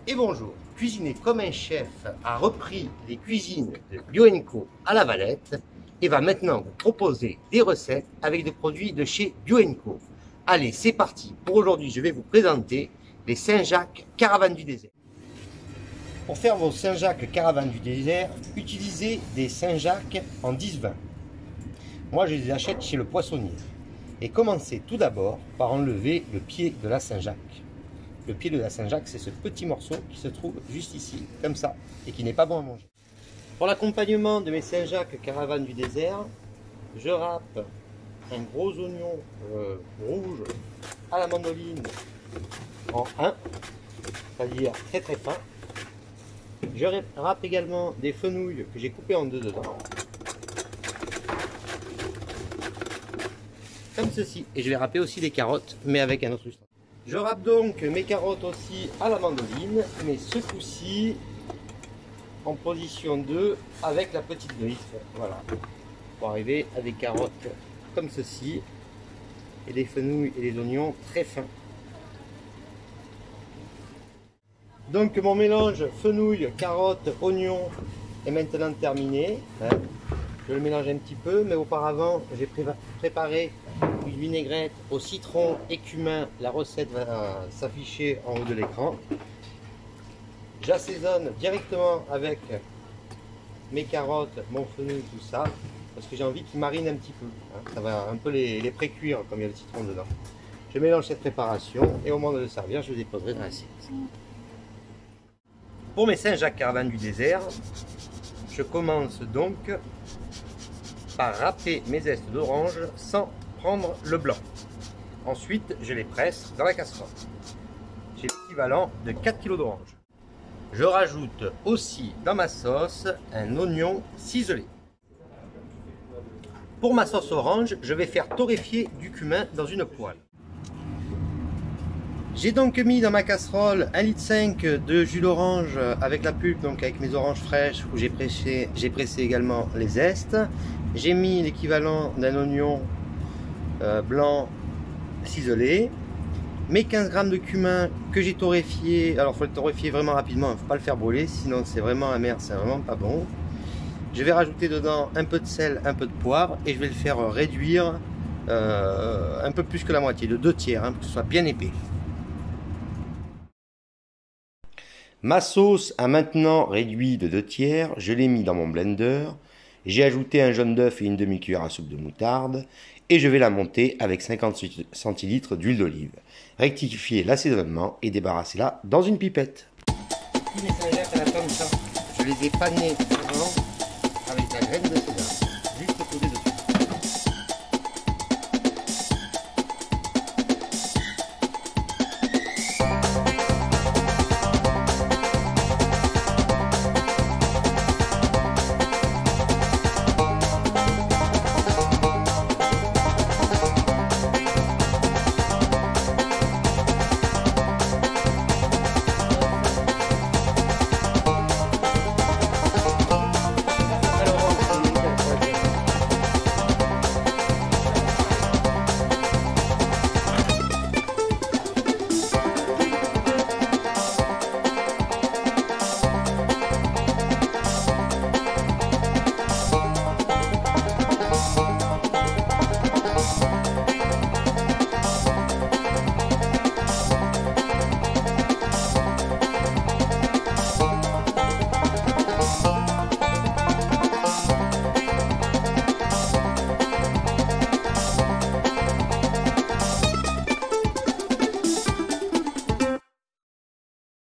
et bonjour. Cuisiner comme un chef a repris les cuisines de Bio & Co à La Valette et va maintenant vous proposer des recettes avec des produits de chez Bio & Co. Allez, c'est parti. Pour aujourd'hui, je vais vous présenter les Saint-Jacques Caravane du désert. Pour faire vos Saint-Jacques Caravane du désert, utilisez des Saint-Jacques en 10-20. Moi, je les achète chez le poissonnier. Et commencez tout d'abord par enlever le pied de la Saint-Jacques. Le pied de la Saint-Jacques, c'est ce petit morceau qui se trouve juste ici, comme ça, et qui n'est pas bon à manger. Pour l'accompagnement de mes Saint-Jacques Caravane du désert, je râpe un gros oignon rouge à la mandoline en 1, c'est-à-dire très très fin. Je râpe également des fenouilles que j'ai coupées en 2 dedans. Comme ceci. Et je vais râper aussi des carottes, mais avec un autre ustensile. Je râpe donc mes carottes aussi à la mandoline, mais ce coup-ci en position 2 avec la petite griffe. Voilà. Pour arriver à des carottes comme ceci. Et des fenouilles et des oignons très fins. Donc mon mélange fenouil, carottes, oignons est maintenant terminé. Je le mélange un petit peu, mais auparavant j'ai préparé une vinaigrette au citron et cumin. La recette va s'afficher en haut de l'écran. J'assaisonne directement avec mes carottes, mon fenouil, tout ça, parce que j'ai envie qu'ils marinent un petit peu. Ça va un peu les pré-cuire comme il y a le citron dedans. Je mélange cette préparation et au moment de le servir, je le déposerai dans l'assiette. Pour mes Saint-Jacques Caravane du désert, je commence donc par râper mes zestes d'orange sans prendre le blanc. Ensuite, je les presse dans la casserole. J'ai l'équivalent de 4 kg d'orange. Je rajoute aussi dans ma sauce un oignon ciselé. Pour ma sauce orange, je vais faire torréfier du cumin dans une poêle. J'ai donc mis dans ma casserole 1,5 litre de jus d'orange avec la pulpe, donc avec mes oranges fraîches où j'ai pressé également les zestes. J'ai mis l'équivalent d'un oignon blanc ciselé, mes 15 g de cumin que j'ai torréfié. Alors il faut le torréfier vraiment rapidement, il ne faut pas le faire brûler, sinon c'est vraiment amer, c'est vraiment pas bon. Je vais rajouter dedans un peu de sel, un peu de poivre et je vais le faire réduire un peu plus que la moitié, de 2 tiers, pour que ce soit bien épais. Ma sauce a maintenant réduit de 2 tiers, je l'ai mis dans mon blender, j'ai ajouté un jaune d'œuf et une demi-cuillère à soupe de moutarde et je vais la monter avec 50 centilitres d'huile d'olive. Rectifiez l'assaisonnement et débarrassez-la dans une pipette. Mes Saint-Jacques à la pomme, ça, je les ai panés avant avec la graine de sésame.